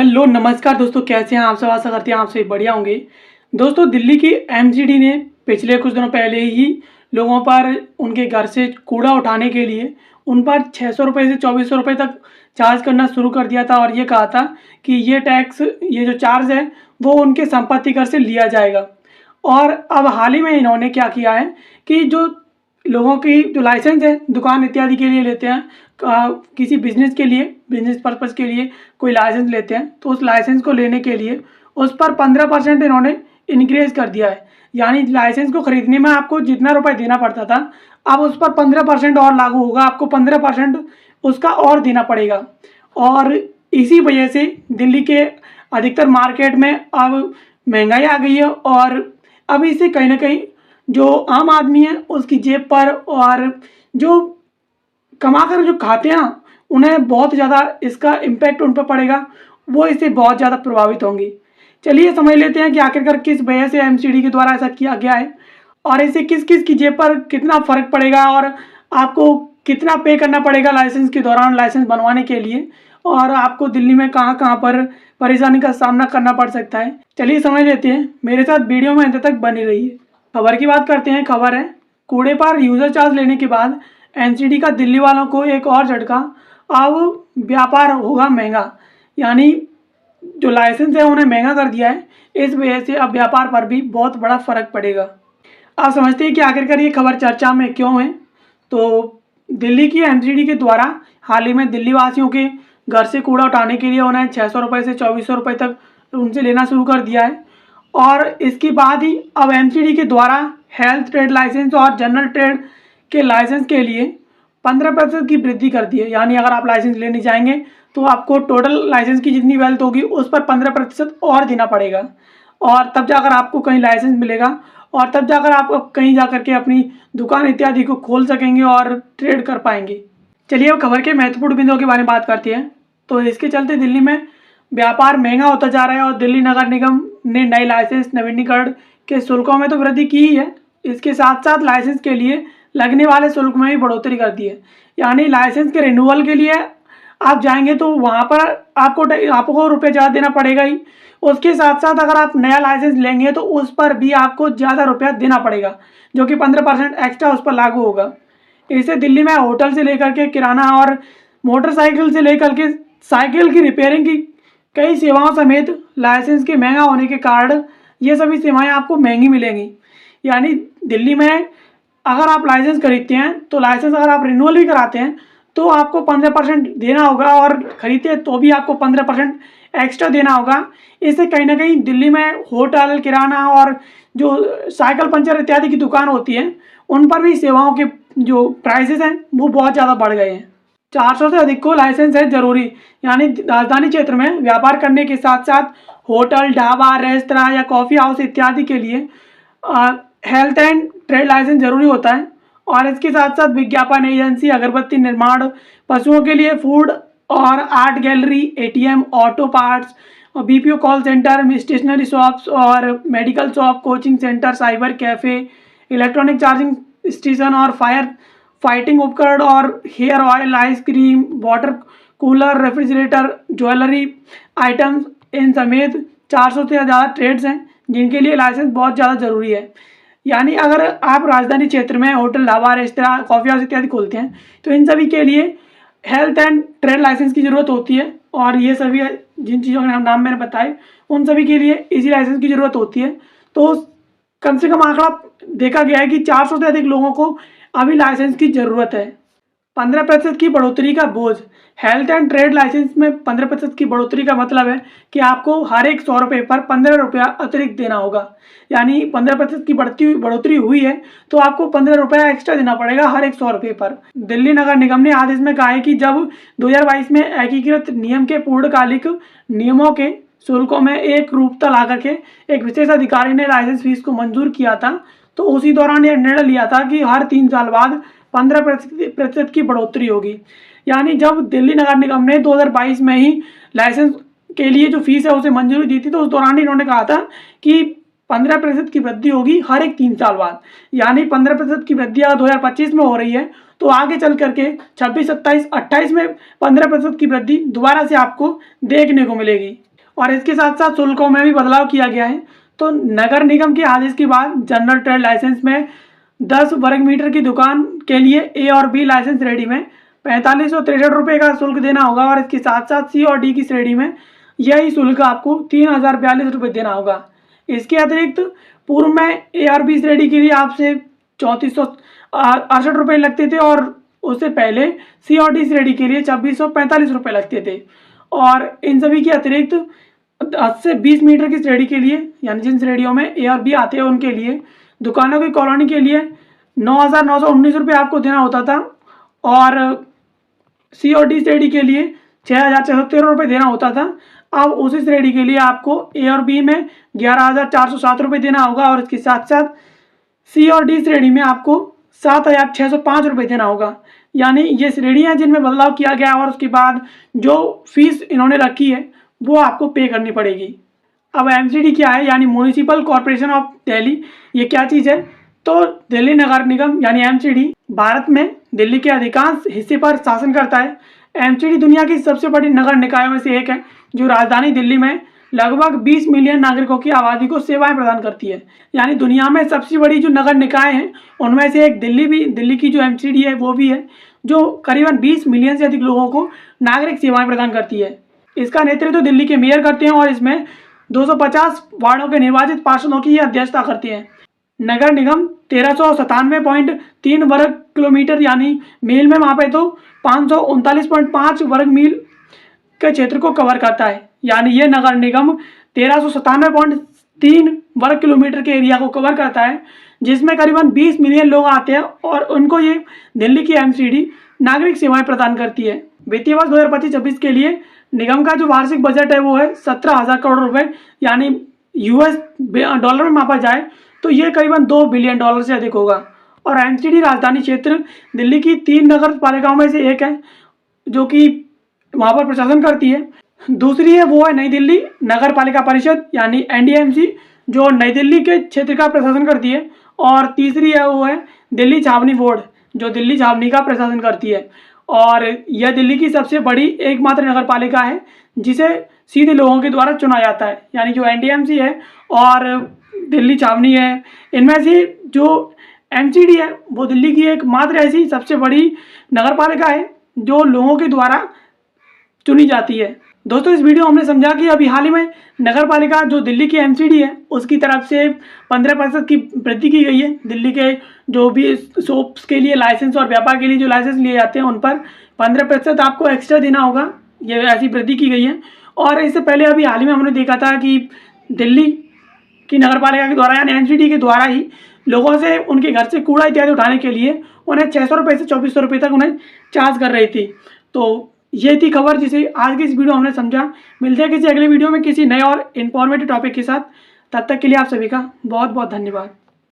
Hello नमस्कार दोस्तों, कैसे हैं आप सब। आशा करते हैं आप सभी बढ़िया होंगे। दोस्तों, दिल्ली की एमजीडी ने पिछले कुछ दिनों पहले ही लोगों पर उनके घर से कूड़ा उठाने के लिए उन पर 600 रुपये से 2400 रुपये तक चार्ज करना शुरू कर दिया था और ये कहा था कि ये जो चार्ज है वो उनके संपत्ति कर से लिया जाएगा। और अब हाल ही में इन्होंने क्या किया है कि जो लोगों की जो लाइसेंस है दुकान इत्यादि के लिए लेते हैं, किसी बिजनेस के लिए, बिजनेस पर्पज़ के लिए कोई लाइसेंस लेते हैं, तो उस लाइसेंस को लेने के लिए उस पर 15% इन्होंने इंक्रीज़ कर दिया है। यानी लाइसेंस को ख़रीदने में आपको जितना रुपए देना पड़ता था, अब उस पर 15% और लागू होगा। आपको 15% उसका और देना पड़ेगा। और इसी वजह से दिल्ली के अधिकतर मार्केट में अब महंगाई आ गई है और अब इससे कहीं ना कहीं जो आम आदमी है उसकी जेब पर और जो कमा कर जो खाते हैं ना, उन्हें बहुत ज़्यादा इसका इम्पैक्ट उन पर पड़ेगा। वो इससे बहुत ज़्यादा प्रभावित होंगे। चलिए समझ लेते हैं कि आखिरकार किस वजह से एमसीडी के द्वारा ऐसा किया गया है और इससे किस किस की जेब पर कितना फ़र्क पड़ेगा और आपको कितना पे करना पड़ेगा लाइसेंस के दौरान, लाइसेंस बनवाने के लिए, और आपको दिल्ली में कहाँ कहाँ पर परेशानी का सामना करना पड़ सकता है। चलिए समझ लेते हैं, मेरे साथ वीडियो में अंत तक बनी रहिए। खबर की बात करते हैं। खबर है, कूड़े पर यूज़र चार्ज लेने के बाद एनसीडी का दिल्ली वालों को एक और झटका। अब व्यापार होगा महंगा। यानी जो लाइसेंस है उन्हें महंगा कर दिया है। इस वजह से अब व्यापार पर भी बहुत बड़ा फ़र्क पड़ेगा। आप समझते हैं कि आखिरकार ये खबर चर्चा में क्यों है। तो दिल्ली की एमसीडी के द्वारा हाल ही में दिल्ली वासियों के घर से कूड़ा उठाने के लिए उन्हें 600 रुपये से 2400 रुपये तक उनसे लेना शुरू कर दिया है। और इसके बाद ही अब एमसीडी के द्वारा हेल्थ ट्रेड लाइसेंस और जनरल ट्रेड के लाइसेंस के लिए 15% की वृद्धि कर दी है। यानी अगर आप लाइसेंस लेने जाएंगे तो आपको टोटल लाइसेंस की जितनी वैल्यू होगी उस पर 15% और देना पड़ेगा, और तब जाकर आपको कहीं लाइसेंस मिलेगा और तब जाकर आप कहीं जाकर के अपनी दुकान इत्यादि को खोल सकेंगे और ट्रेड कर पाएंगे। चलिए अब खबर के महत्वपूर्ण बिंदुओं के बारे में बात करते हैं। तो इसके चलते दिल्ली में व्यापार महंगा होता जा रहा है और दिल्ली नगर निगम ने नए लाइसेंस नवीनीकरण के शुल्कों में तो वृद्धि की ही है, इसके साथ साथ लाइसेंस के लिए लगने वाले शुल्क में भी बढ़ोतरी कर दी है। यानी लाइसेंस के रिन्यूअल के लिए आप जाएंगे तो वहाँ पर आपको रुपये ज़्यादा देना पड़ेगा ही। उसके साथ साथ अगर आप नया लाइसेंस लेंगे तो उस पर भी आपको ज़्यादा रुपया देना पड़ेगा, जो कि 15% एक्स्ट्रा उस पर लागू होगा। इससे दिल्ली में होटल से लेकर के किराना और मोटरसाइकिल से लेकर के साइकिल की रिपेयरिंग की कई सेवाओं समेत लाइसेंस के महंगा होने के कारण ये सभी सेवाएं आपको महंगी मिलेंगी। यानी दिल्ली में अगर आप लाइसेंस खरीदते हैं तो लाइसेंस अगर आप रिन्यूअल भी कराते हैं तो आपको 15% देना होगा, और खरीदते हैं तो भी आपको 15% एक्स्ट्रा देना होगा। इससे कहीं ना कहीं दिल्ली में होटल, किराना और जो साइकिल पंचर इत्यादि की दुकान होती है उन पर भी सेवाओं के जो प्राइसेस हैं वो बहुत ज़्यादा बढ़ गए हैं। 400 से अधिक को लाइसेंस है ज़रूरी। यानी राजधानी क्षेत्र में व्यापार करने के साथ साथ होटल, ढाबा, रेस्तरां या कॉफ़ी हाउस इत्यादि के लिए हेल्थ एंड ट्रेड लाइसेंस ज़रूरी होता है। और इसके साथ साथ विज्ञापन एजेंसी, अगरबत्ती निर्माण, पशुओं के लिए फूड और art gallery, ATM, auto parts, BPO call centre, stationery shops और medical shop, coaching centre, cyber cafe, electronic charging station और फायर फाइटिंग उपकरण और hair oil, ice cream, water cooler, refrigerator, jewellery items, इन समेत 400 से ज़्यादा ट्रेड्स हैं जिनके लिए लाइसेंस बहुत ज़्यादा ज़रूरी है। यानी अगर आप राजधानी क्षेत्र में hotel, dhaba, restaurant, coffee house इत्यादि खोलते हैं तो इन सभी के लिए हेल्थ एंड ट्रेड लाइसेंस की ज़रूरत होती है। और ये सभी जिन चीज़ों के नाम मैंने बताए उन सभी के लिए इसी लाइसेंस की ज़रूरत होती है। तो कम से कम आंकड़ा देखा गया है कि 400 से अधिक लोगों को अभी लाइसेंस की ज़रूरत है। 15% की बढ़ोतरी का बोझ। हेल्थ एंड ट्रेड लाइसेंस में 15% की बढ़ोतरी का मतलब है कि आपको हर एक 100 रुपये पर 15 रुपया अतिरिक्त देना होगा। यानी 15% की बढ़ोतरी हुई है तो आपको 15 रुपया एक्स्ट्रा देना पड़ेगा हर एक 100 रुपये पर। दिल्ली नगर निगम ने आदेश में कहा है कि जब 2022 में एकीकृत नियम के पूर्णकालिक नियमों के शुल्कों में एक रूपता ला करके एक विशेष अधिकारी ने लाइसेंस फीस को मंजूर किया था, तो उसी दौरान यह निर्णय लिया था कि हर 3 साल बाद 15% की बढ़ोतरी होगी। यानी जब दिल्ली नगर निगम ने 2022 में ही लाइसेंस के लिए जो फीस है उसे मंजूरी दी थी तो उस दौरान ही इन्होंने कहा था कि 15% की वृद्धि होगी हर एक 3 साल बाद। यानी 15% की वृद्धि अगर 2025 में हो रही है तो आगे चल करके 26, 27, 28 में 15% की वृद्धि दोबारा से आपको देखने को मिलेगी। और इसके साथ साथ शुल्कों में भी बदलाव किया गया है। तो नगर निगम के आदेश के बाद जनरल ट्रेड लाइसेंस में 10 वर्ग मीटर की दुकान के लिए ए और बी लाइसेंस श्रेणी में 4563 रुपये का शुल्क देना होगा, और इसके साथ साथ सी और डी की श्रेणी में यही शुल्क आपको 3042 रुपये देना होगा। इसके अतिरिक्त पूर्व में ए और बी श्रेणी के लिए आपसे 3468 रुपये लगते थे, और उससे पहले सी और डी श्रेणी के लिए 2645 रुपये लगते थे। और इन सभी के अतिरिक्त 10 से 20 मीटर की श्रेणी के लिए, यानी जिन श्रेणियों में ए और बी आते हैं उनके लिए दुकानों की कॉलोनी के लिए 9919 रुपये आपको देना होता था, और सी और डी श्रेणी के लिए 6613 रुपये देना होता था। अब उसी श्रेणी के लिए आपको ए और बी में 11407 रुपये देना होगा, और इसके साथ साथ सी और डी श्रेणी में आपको 7605 रुपये देना होगा। यानी ये श्रेणियाँ जिनमें बदलाव किया गया, और उसके बाद जो फीस इन्होंने रखी है वो आपको पे करनी पड़ेगी। अब एमसीडी क्या है, यानी म्यूनिसिपल कॉरपोरेशन ऑफ दिल्ली, ये क्या चीज़ है? तो दिल्ली नगर निगम यानी एमसीडी भारत में दिल्ली के अधिकांश हिस्से पर शासन करता है। एमसीडी दुनिया की सबसे बड़ी नगर निकायों में से एक है, जो राजधानी दिल्ली में लगभग 20 मिलियन नागरिकों की आबादी को सेवाएं प्रदान करती है। यानी दुनिया में सबसे बड़ी जो नगर निकाय हैं उनमें से एक दिल्ली की जो एमसीडी है वो भी है, जो करीबन 20 मिलियन से अधिक लोगों को नागरिक सेवाएं प्रदान करती है। इसका नेतृत्व दिल्ली के मेयर करते हैं, और इसमें 250 वार्डों के निर्वाचित पार्षदों की अध्यक्षता करती है। नगर निगम 1397.3 वर्ग किलोमीटर यानी मील में मापे तो 539.5 वर्ग मील के क्षेत्र को कवर करता है। यानी ये नगर निगम 1397.3 वर्ग किलोमीटर के एरिया को कवर करता है, जिसमें करीबन 20 मिलियन लोग आते हैं, और उनको ये दिल्ली की एमसीडी नागरिक सेवाएं प्रदान करती है। वित्तीय वर्ष 2025-26 के लिए निगम का जो वार्षिक बजट है वो है 17,000 करोड़ रुपए, यानी यूएस डॉलर में मापा जाए तो ये करीबन 2 बिलियन डॉलर से अधिक होगा। और एमसीडी राजधानी क्षेत्र दिल्ली की 3 नगर पालिकाओं में से एक है, जो कि वहाँ पर प्रशासन करती है। दूसरी है वो है नई दिल्ली नगर पालिका परिषद यानी एनडीएमसी, जो नई दिल्ली के क्षेत्र का प्रशासन करती है। और तीसरी है वो है दिल्ली छावनी बोर्ड, जो दिल्ली छावनी का प्रशासन करती है। और यह दिल्ली की सबसे बड़ी एकमात्र नगर पालिका है जिसे सीधे लोगों के द्वारा चुना जाता है। यानी जो एनडीएमसी है और दिल्ली छावनी है, इनमें से जो एमसीडी है वो दिल्ली की एकमात्र ऐसी सबसे बड़ी नगर पालिका है जो लोगों के द्वारा चुनी जाती है। दोस्तों, इस वीडियो में हमने समझा कि अभी हाल ही में नगर पालिका जो दिल्ली की एमसीडी है उसकी तरफ से 15% की वृद्धि की गई है। दिल्ली के जो भी शॉप्स के लिए लाइसेंस और व्यापार के लिए जो लाइसेंस लिए जाते हैं उन पर 15% आपको एक्स्ट्रा देना होगा, ये ऐसी वृद्धि की गई है। और इससे पहले अभी हाल ही में हमने देखा था कि दिल्ली की नगर पालिका के द्वारा यानी एमसीडी के द्वारा ही लोगों से उनके घर से कूड़ा इत्यादि उठाने के लिए उन्हें 600 रुपये से 2400 रुपये तक उन्हें चार्ज कर रही थी। तो ये थी खबर जिसे आज की इस वीडियो हमने समझा। मिलते हैं किसी अगले वीडियो में किसी नए और इन्फॉर्मेटिव टॉपिक के साथ। तब तक के लिए आप सभी का बहुत बहुत धन्यवाद।